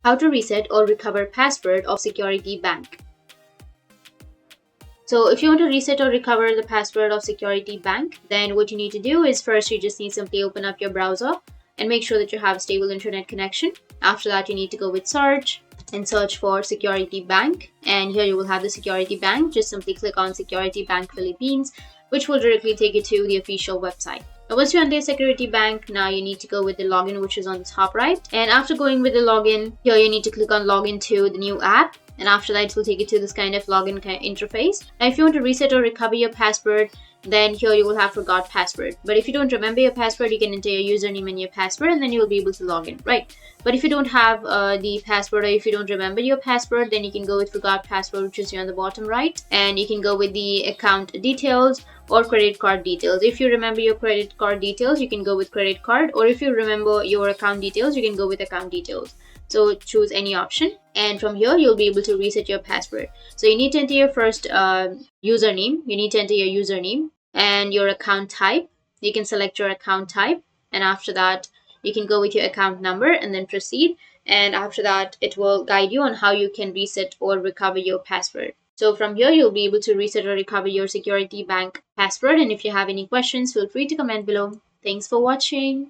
How to reset or recover password of Securitybank. So if you want to reset or recover the password of Securitybank, then what you need to do is first you just need to simply open up your browser and make sure that you have a stable internet connection. After that, you need to go with search and search for Securitybank, and here you will have the Securitybank. Just simply click on Securitybank Philippines, which will directly take you to the official website. Now once you're on the Securitybank, now you need to go with the login, which is on the top right. And after going with the login, here you need to click on login to the new app. And after that, it will take you to this kind of login interface. Now if you want to reset or recover your password, then here you will have forgot password. But if you don't remember your password, you can enter your username and your password, and then you'll be able to log in, right? But if you don't have the password, or if you don't remember your password, then you can go with forgot password, which is here on the bottom right, and you can go with the account details or credit card details. If you remember your credit card details, you can go with credit card, or if you remember your account details, you can go with account details. So choose any option, and from here you'll be able to reset your password. So you need to enter your first username. You need to enter your username and your account type. You can select your account type, and after that you can go with your account number and then proceed. And after that, it will guide you on how you can reset or recover your password. So from here, you'll be able to reset or recover your Securitybank password. And if you have any questions, feel free to comment below. Thanks for watching.